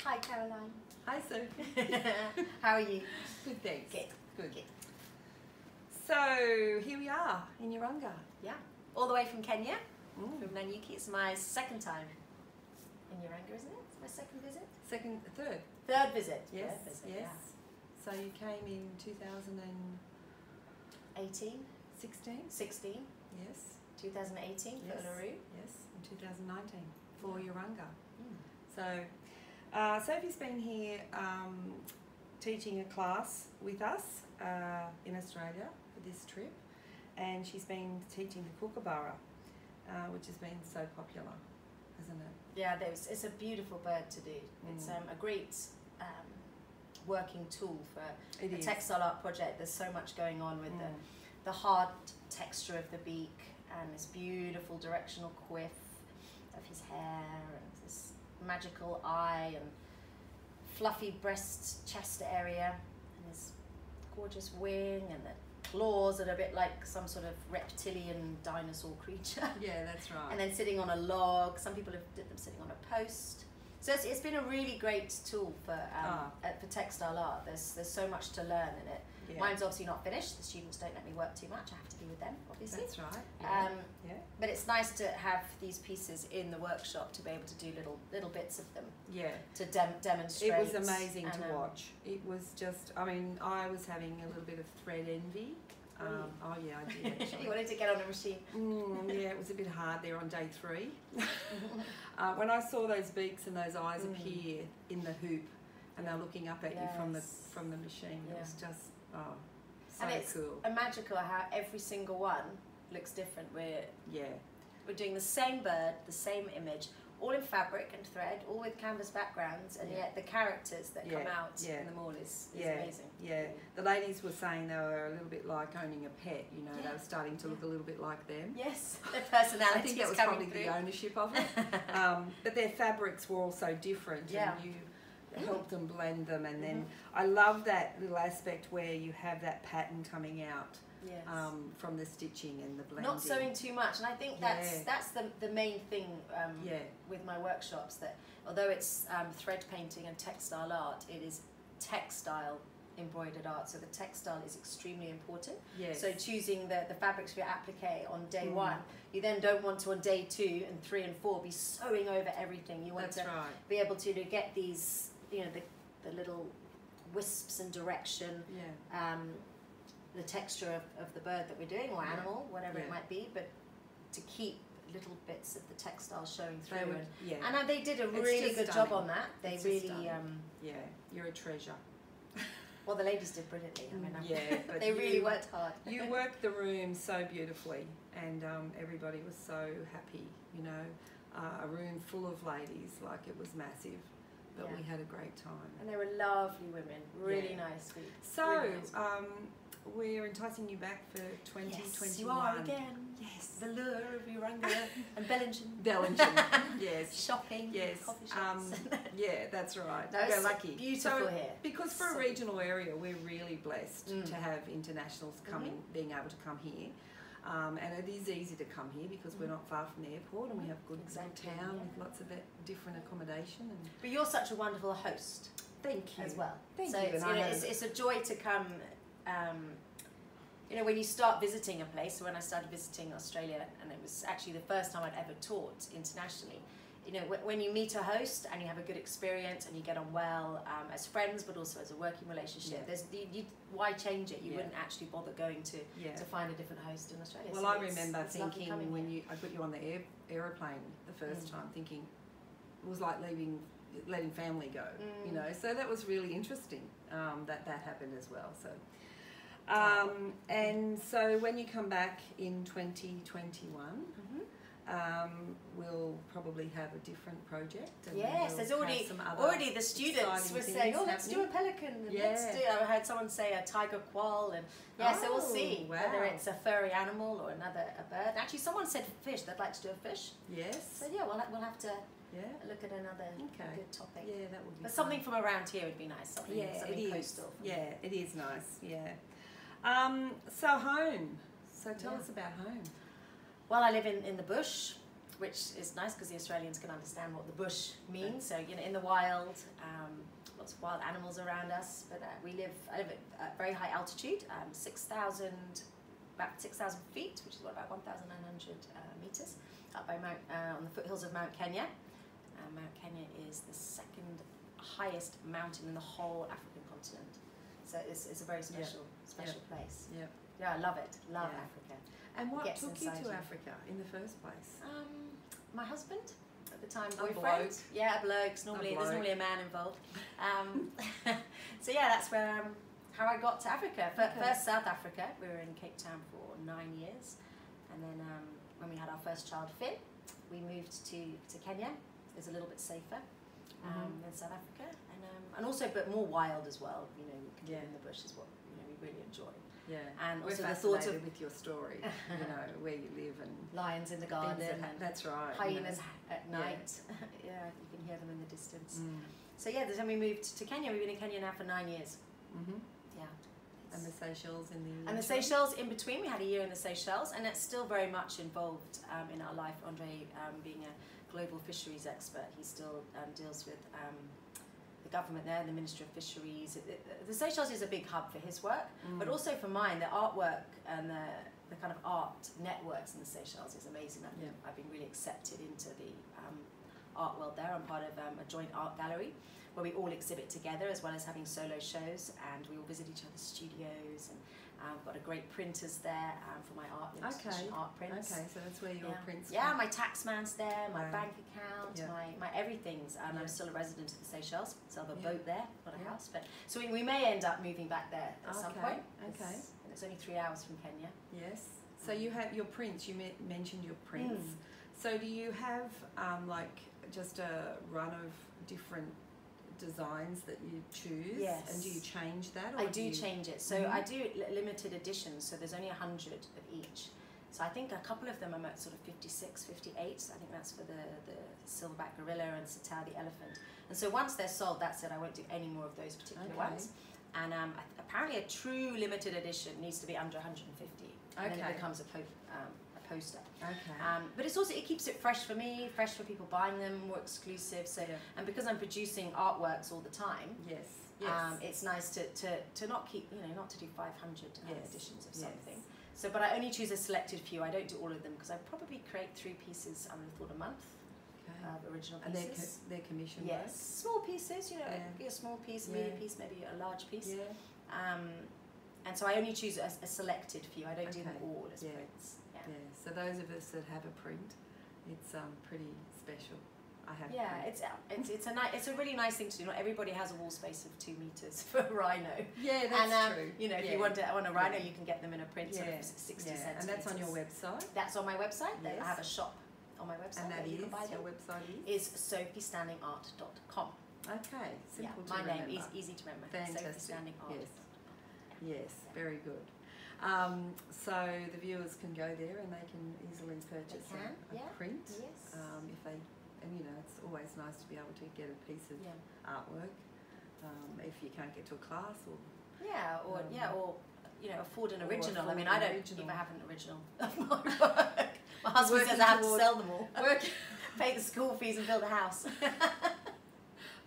Hi, Caroline. Hi, Sophie. How are you? Good, thanks. Good. Good. So, here we are in Urunga. Yeah. All the way from Kenya, Mm. from Nanyuki. It's my second time in Urunga, isn't it? It's my second visit? Third. Third visit. Yes, Third visit, yes. So you came in 2016? Yeah. 16, Yes. 2018 for Yes. Uluru. Yes, in 2019 for Urunga. Mm. So, Sophie's been here teaching a class with us in Australia for this trip, and she's been teaching the kookaburra, which has been so popular, hasn't it? Yeah, it's a beautiful bird to do. It's a great working tool for a textile art project. There's so much going on with the hard texture of the beak and this beautiful directional quiff of his hair and this magical eye and fluffy breast chest area and his gorgeous wing and the claws that are a bit like some sort of reptilian dinosaur creature. Yeah, that's right. And then sitting on a log. Some people have did them sitting on a post. So it's been a really great tool for textile art. There's so much to learn in it. Yeah. Mine's obviously not finished. The students don't let me work too much. I have to be with them, obviously. That's right. Yeah. Yeah. But it's nice to have these pieces in the workshop to be able to do little bits of them. Yeah. To demonstrate. It was amazing to watch. It was just, I mean, I was having a little bit of thread envy. Oh yeah, I did actually. You wanted to get on a machine. Yeah, it was a bit hard there on day 3. When I saw those beaks and those eyes appear in the hoop, and they're looking up at you from the machine, it was just so and it's cool. magical how every single one looks different. We're doing the same bird, the same image, all in fabric and thread, all with canvas backgrounds, and yet the characters that come out in them all is amazing. Yeah, the ladies were saying they were a little bit like owning a pet, you know, they were starting to look a little bit like them. Yes, their personality. I think that was probably the ownership of it. But their fabrics were also different, and you helped them blend them, and then I love that little aspect where you have that pattern coming out. Yes. From the stitching and the blending. Not sewing too much, and I think that's the main thing with my workshops, that although it's thread painting and textile art, it is textile embroidered art, so the textile is extremely important. Yes. So choosing the fabrics for your applique on day 1, you then don't want to on day 2 and 3 and 4 be sewing over everything. You want to be able to get these, you know, the little wisps and direction. The texture of the bird that we're doing, or animal, whatever it might be, but to keep little bits of the textile showing through. And they did a really good job on that. They really... yeah, you're a treasure. Well, the ladies did brilliantly. I mean, but they really worked hard. You worked the room so beautifully, and everybody was so happy, you know. A room full of ladies, like it was massive. But we had a great time. And they were lovely women, really nice people. So, really nice we're enticing you back for 2021. Yes, you are again. Yes, the lure of Urunga and Bellingen. Yes. Shopping, yes. coffee shops. Yeah, that's right. No, we're lucky. Beautiful here. Because for a regional area, we're really blessed to have internationals coming, being able to come here. And it is easy to come here because we're not far from the airport, and we have good town with lots of different accommodation. But you're such a wonderful host. Thank you. As well. Thank so you. It's a joy to come. You know, when you start visiting a place, so when I started visiting Australia, and it was actually the first time I'd ever taught internationally, you know, when you meet a host and you have a good experience and you get on well as friends, but also as a working relationship, why change it? You wouldn't actually bother going to find a different host in Australia. Well, so I remember thinking when I put you on the aeroplane the first time, thinking it was like letting family go, you know. So that was really interesting that happened as well. So. And so when you come back in 2021, we'll probably have a different project. And yes, there's already the students were saying, oh, let's do a pelican. And I heard someone say a tiger qual, and so we'll see whether it's a furry animal or a bird. Actually, someone said fish. They'd like to do a fish. Yes. So we'll have to look at another good topic. Yeah, that would be. But something from around here would be nice. Something coastal. Yeah, it is nice. Yeah. So home. So tell us about home. Well, I live in the bush. which is nice because the Australians can understand what the bush means. So, you know, in the wild, lots of wild animals around us, but we live at very high altitude, about 6,000 feet, which is about 1,900 meters, up by on the foothills of Mount Kenya. Mount Kenya is the second highest mountain in the whole African continent. So it's a very special place. Yeah. Yeah, I love it. Love Africa. And what took you to Africa in the first place? My husband, at the time, A boyfriend. bloke. Yeah, a bloke. There's normally a man involved. So yeah, that's where how I got to Africa. First South Africa. We were in Cape Town for 9 years, and then when we had our first child, Finn, we moved to Kenya. It was a little bit safer than South Africa, and also but more wild as well. You know, you can live in the bush is what we really enjoy. Yeah, and we're also fascinated with your story. You know, where you live and lions in the garden. That's right. Hyenas at night. Yeah, you can hear them in the distance. So yeah, then we moved to Kenya. We've been in Kenya now for 9 years. Yeah. And the Seychelles in the And the Seychelles in between. We had a year in the Seychelles, and it's still very much involved in our life. Andre, being a global fisheries expert, he still deals with the government there, the Ministry of Fisheries. The Seychelles is a big hub for his work, but also for mine. The artwork and the kind of art networks in the Seychelles is amazing. I've been really accepted into the art world there. I'm part of a joint art gallery where we all exhibit together, as well as having solo shows, and we all visit each other's studios, and I've got a great printers there for my art, art prints. Okay, so that's where your prints come. Yeah, my tax man's there, my bank account, my everything's, and I'm still a resident of the Seychelles, so I have a boat there, not a house. But so we may end up moving back there at some point. Okay. And it's only 3 hours from Kenya. Yes. So you have your prints. You mentioned your prints. So do you have like just a run of different designs that you choose? Yes. And do you change that? Or I do change it. So I do limited editions, so there's only 100 of each. So I think a couple of them I'm at sort of 56, 58. So I think that's for the silverback gorilla and Satal the elephant. And so once they're sold, that's it. I won't do any more of those particular ones. And apparently a true limited edition needs to be under 150. And then it becomes a poster. But it's also, it keeps it fresh for me, fresh for people buying them, more exclusive. So and because I'm producing artworks all the time, it's nice to not keep, not to do 500 editions of something. So, but I only choose a selected few. I don't do all of them because I probably create 3 pieces, I would have thought, a month of original pieces. And they're commissioned? Yes, small pieces. It could be a small piece, a medium piece, maybe a large piece. And so I only choose a selected few. I don't do them all as prints. So those of us that have a print, it's pretty special. I have. It's a really nice thing to do. Not everybody has a wall space of 2 meters for a rhino. Yeah, that's true. If you want a rhino, you can get them in a print of 60 centimeters. And that's on your website. That's on my website. I have a shop on my website. And that is, your website is SophiestandingArt.com. Okay, simple to my remember. name is easy to remember. Fantastic. Sophie Standing Art. Yes, very good. So the viewers can go there and they can easily purchase a print. Yes. If they, and it's always nice to be able to get a piece of artwork. If you can't get to a class or afford an original. I mean, I don't even have an original of my work. My husband says I have to sell them all. Pay the school fees and build a house.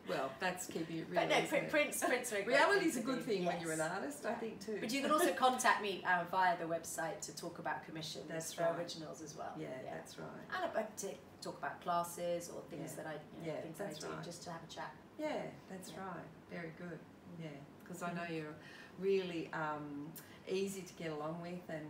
Well, that's keeping it real. But no, prints are a great reality is a good thing when you're an artist, I think, too. But you can also contact me via the website to talk about commissions for originals as well. Yeah, that's right. And to talk about classes or things that I do, just to have a chat. Yeah, that's right. Very good. Yeah, because I know you're really easy to get along with and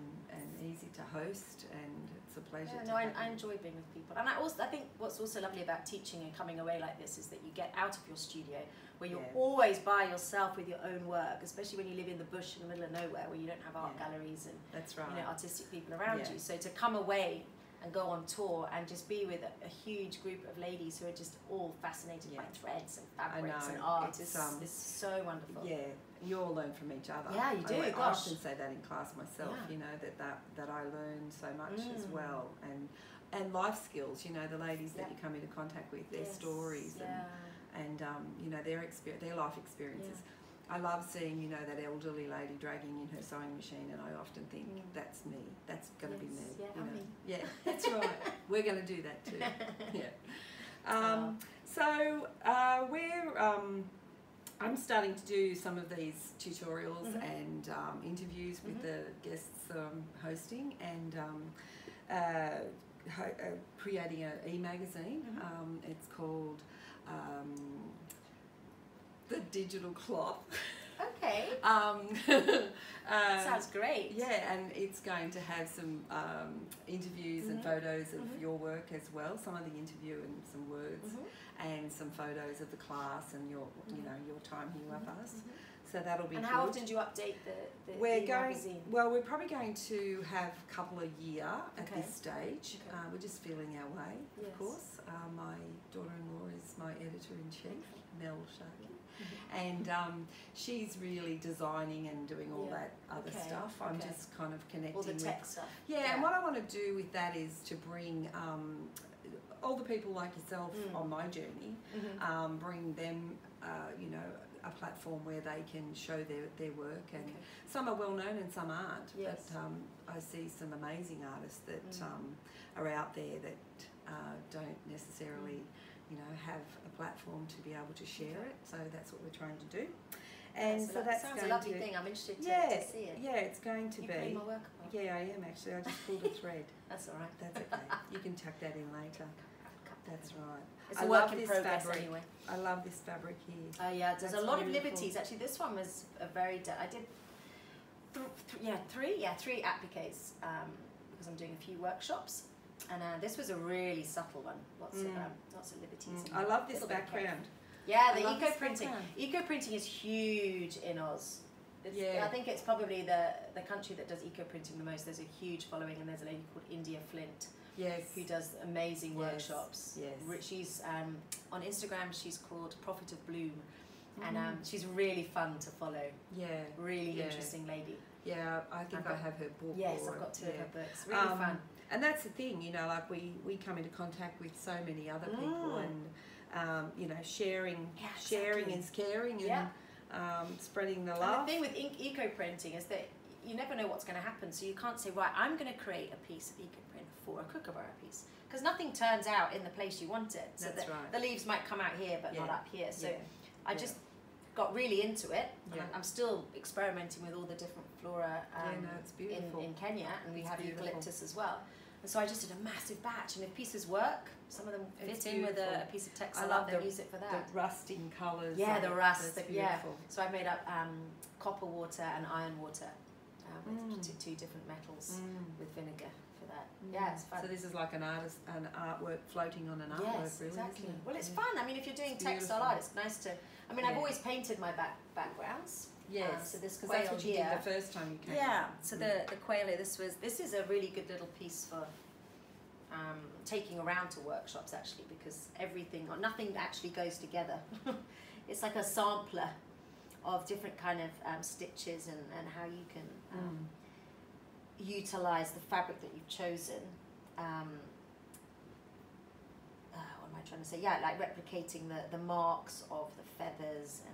easy to host, and it's a pleasure. I enjoy being with people, and I think what's also lovely about teaching and coming away like this is that you get out of your studio where you're always by yourself with your own work, especially when you live in the bush in the middle of nowhere where you don't have art galleries and artistic people around you. So to come away and go on tour and just be with a huge group of ladies who are just all fascinated by threads and fabrics and art is so wonderful. Yeah, you all learn from each other. Yeah, you do. I often say that in class myself. That I learn so much as well, and life skills. The ladies that you come into contact with, their stories and their life experiences. I love seeing, that elderly lady dragging in her sewing machine, and I often think, that's me. That's going to be me. Yeah, Yeah, that's right. We're going to do that too. Yeah. So I'm starting to do some of these tutorials and interviews with the guests hosting, and creating an e-magazine. It's called The Digital Cloth. Okay. Sounds great. Yeah, and it's going to have some interviews and photos of your work as well. Some of the interview and some words, and some photos of the class and your, your time here with us. So that'll be. And good. how often do you update the magazine? Well, we're probably going to have a couple a year at this stage. We're just feeling our way, of course. My daughter-in-law is my editor-in-chief, Mel Sharkey. And she's really designing and doing all that other stuff. I'm just kind of connecting all the tech with stuff. Yeah, and what I want to do with that is to bring all the people like yourself on my journey, bring them, a platform where they can show their work, and some are well known and some aren't. Yes. But I see some amazing artists that are out there that don't necessarily have a platform to be able to share it. So that's what we're trying to do. And so that sounds a lovely thing. I'm interested to see it. Yeah, it's going to be. Putting my work apart. Yeah, I am actually. I just pulled a thread. That's all right. That's okay. You can tuck that in later. That's right. It's a work in progress anyway. I love this fabric here. Oh yeah, there's a lot of beautiful. liberties. Actually, this one was a very. I did three appliques because I'm doing a few workshops. And this was a really subtle one. Lots of liberties. I love this background. Yeah, the eco printing. Eco printing is huge in Oz. I think it's probably the country that does eco printing the most. There's a huge following, and there's a lady called India Flint. Yes. Who does amazing workshops. Yes. She's on Instagram. She's called Prophet of Bloom, and she's really fun to follow. Yeah. Really interesting lady. Yeah, I think I have her book. Yes, I've got two of her books. Really fun. And that's the thing, like we come into contact with so many other people, and sharing is caring, and spreading the love. And the thing with eco printing is that you never know what's going to happen, so you can't say, right, I'm going to create a piece of eco print for a kookaburra piece, because nothing turns out in the place you want it. So the leaves might come out here, but not up here. So I just got really into it. And I'm still experimenting with all the different flora it's beautiful. in Kenya, and we have eucalyptus as well. And so I just did a massive batch, and if pieces work, some of them fit in with a piece of textile. I love them. Use it for that. The rusting colours. Yeah, the rust. Yeah. So I made up copper water and iron water with two different metals with vinegar for that. Yeah, it's fun. So this is like an artwork floating on an artwork, really. Exactly. Isn't it? Well, it's fun. I mean, if you're doing textile art, it's nice to. I mean, I've always painted my backgrounds. Yes, so this because that's what you did the first time you came. Yeah. So the quail. This is a really good little piece for taking around to workshops, actually, because nothing actually goes together. It's like a sampler of different kind of stitches and how you can utilize the fabric that you've chosen. What am I trying to say? Yeah, like replicating the marks of the feathers and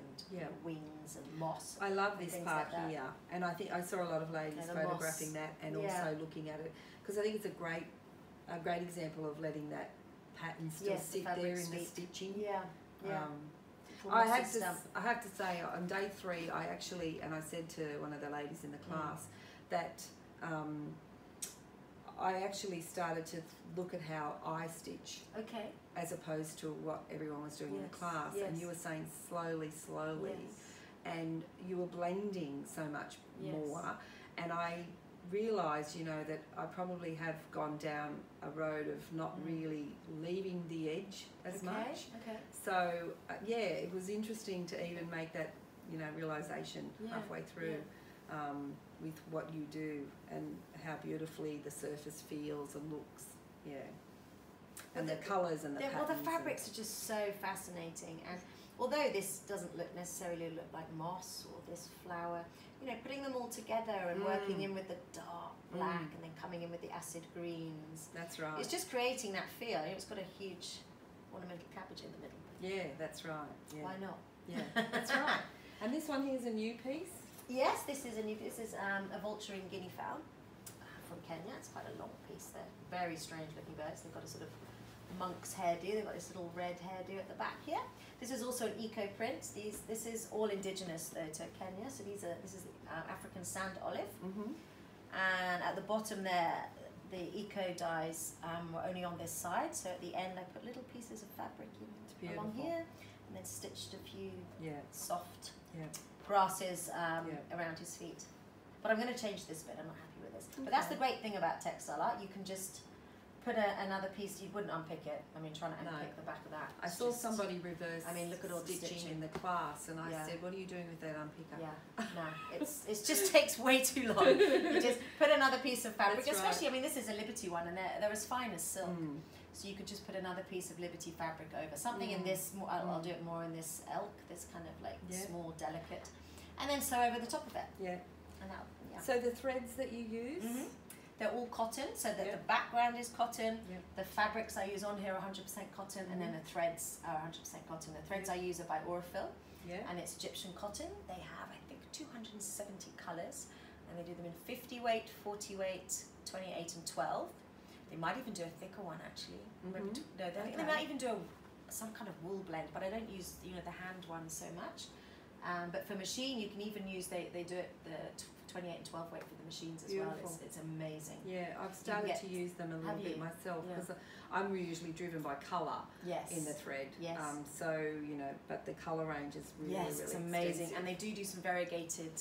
wings and moss. I love this part here, and I think I saw a lot of ladies photographing that and also looking at it, because I think it's a great example of letting that pattern still sit there in the stitching. I have to say, on day 3, I actually, and I said to one of the ladies in the class that I actually started to look at how I stitch. Okay. As opposed to what everyone was doing in the class. And you were saying slowly, and you were blending so much more. And I realised, that I probably have gone down a road of not really leaving the edge as much. Okay. So, it was interesting to even make that, realisation halfway through with what you do and how beautifully the surface feels and looks. Yeah. And the colours and the patterns. Well, the fabrics are just so fascinating. And although this doesn't necessarily look like moss or this flower, putting them all together and working in with the dark black and then coming in with the acid greens. That's right. It's just creating that feel. It's got a huge ornamental cabbage in the middle. Yeah, that's right. Yeah. Why not? Yeah, that's right. And this one here is a new piece? Yes, this is a new. This is a vulture in guinea fowl from Kenya. It's quite a long piece. They're very strange looking birds. They've got a sort of monk's hairdo. They've got this little red hairdo at the back here. This is also an eco print. This is all indigenous though to Kenya. So this is the African sand olive. And at the bottom there, the eco dyes were only on this side. So at the end, I put little pieces of fabric along here, and then stitched a few soft grasses around his feet. But I'm going to change this bit. I'm not happy with this. Okay. But that's the great thing about textile art. You can just put another piece. You wouldn't unpick it. I mean, trying to unpick the back of that. I saw somebody reverse. I mean, look at all the stitching in the class, and I said, "What are you doing with that unpicker?" Yeah, no, it just takes way too long. You just put another piece of fabric, especially. I mean, this is a Liberty one, and they're as fine as silk. So you could just put another piece of Liberty fabric over something in this. I'll do it more in this elk, this kind of like small, delicate, and then sew over the top of it. Yeah. And that. Yeah. So the threads that you use. They're all cotton, so that the background is cotton. The fabrics I use on here are 100% cotton, and then the threads are 100% cotton. The threads I use are by Aurifil, and it's Egyptian cotton. They have, I think, 270 colours, and they do them in 50 weight, 40 weight, 28 and 12. They might even do a thicker one, actually. They might even do some kind of wool blend, but I don't use the hand one so much. But for machine, you can even use, they do it the 28 and 12 weight for the machines as well. It's amazing. Yeah, I've started to use them a little bit myself because I'm usually driven by colour in the thread. Yes. So, but the colour range is really, really it's amazing. extensive. And they do some variegated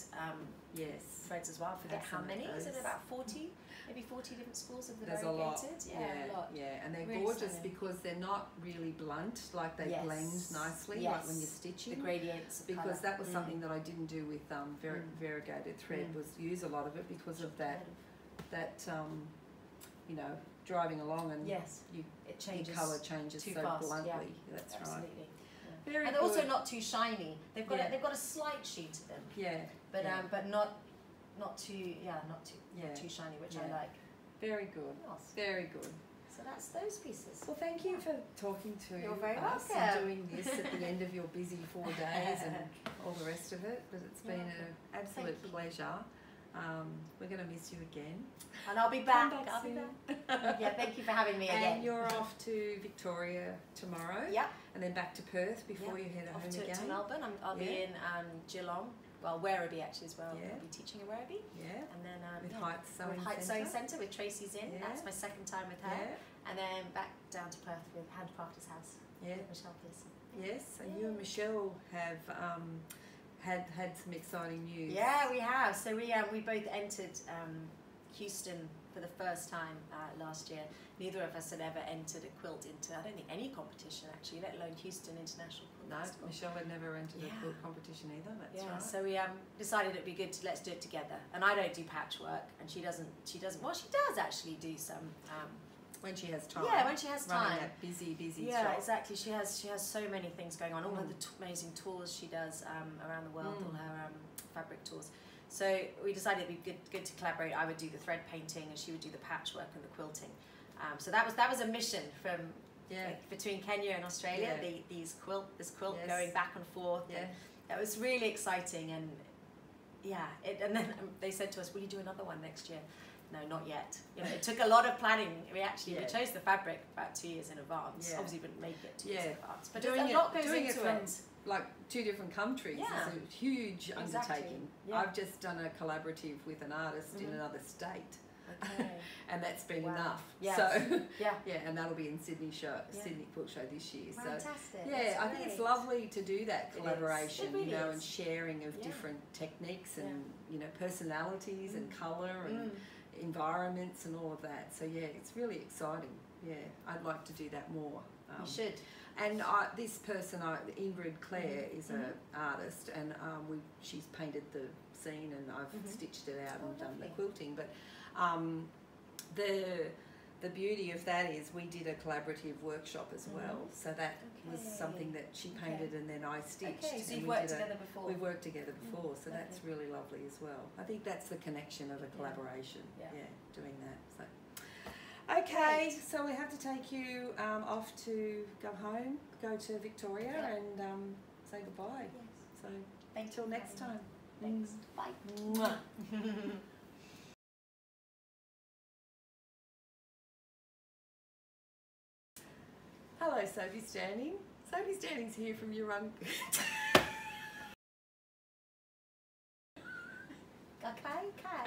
threads as well. I forget how many. Is it about 40? Maybe 40 different schools of the There's variegated? a lot. A lot. Yeah, and they're really gorgeous stunning. because they're not really blunt, like they blend nicely, like when you're stitching. The gradients. Because that was something that I didn't do with variegated thread, was use a lot of it because of that driving along and it changes. Your colour changes too so fast. bluntly. Yeah. That's Absolutely. right. Yeah. Very and they're good. also not too shiny. They've got a slight sheen to them. Yeah. But not too shiny, which I like. Very good. Yes. Very good. So that's those pieces. Well, thank you for talking to You're very us welcome. and doing this at the end of your busy 4 days and all the rest of it. But it's been an absolute pleasure. We're going to miss you again. And I'll be back. I'll be back. Yeah, thank you for having me again. And you're off to Victoria tomorrow. Yeah. And then back to Perth before you head home again. To Melbourne. I'll be in Geelong. Well, Werribee actually as well. Yeah. I'll be teaching in Werribee. Yeah. And then with Heights Sewing Centre with Tracy's in. Yeah. That's my second time with her. Yeah. And then back down to Perth with Handcrafters House. Yeah. With Michelle Pearson. Yes, and you and Michelle have had some exciting news. Yeah, we have. So we both entered Houston for the first time last year. Neither of us had ever entered a quilt into, I don't think, any competition actually, let alone Houston International Quilt Festival. Michelle had never entered a quilt competition either. That's right. So we decided it'd be good to let's do it together. And I don't do patchwork, and she doesn't. Well, she does actually do some. When she has time. Yeah, when she has time. Running that busy yeah, shop. Exactly. She has so many things going on. All of the amazing tours she does around the world, all her fabric tours. So we decided it'd be good to collaborate. I would do the thread painting, and she would do the patchwork and the quilting. So that was a mission from between Kenya and Australia. This quilt going back and forth. Yeah. And that was really exciting, and and then they said to us, "Will you do another one next year?" No, not yet. It took a lot of planning. We chose the fabric about 2 years in advance. Yeah. Obviously, wouldn't make it 2 years in advance, but doing a lot goes doing into it from like 2 different countries is a huge undertaking. Yeah. I've just done a collaborative with an artist in another state. Okay. And that's been enough. Yes. So yeah, and that'll be in Sydney Quilt Show this year. Fantastic. So I think it's lovely to do that collaboration, It really and sharing of different techniques and personalities and colour and environments and all of that. So it's really exciting. Yeah, I'd like to do that more. You should. And this person, Ingrid Clare, is an artist, and she's painted the scene, and I've stitched it out and done the quilting. But the beauty of that is we did a collaborative workshop as well. So that was something that she painted and then I stitched. Okay, so and you've worked together before. We've worked together before, so that's really lovely as well. I think that's the connection of a collaboration. Yeah, doing that. So. Okay, so we have to take you off to go home, go to Victoria and say goodbye. Yes. So Thank until you next very time. much. Thanks. Bye. Mwah. Hello, Sophie Standing. Sophie Standing's here from Urunga. Okay.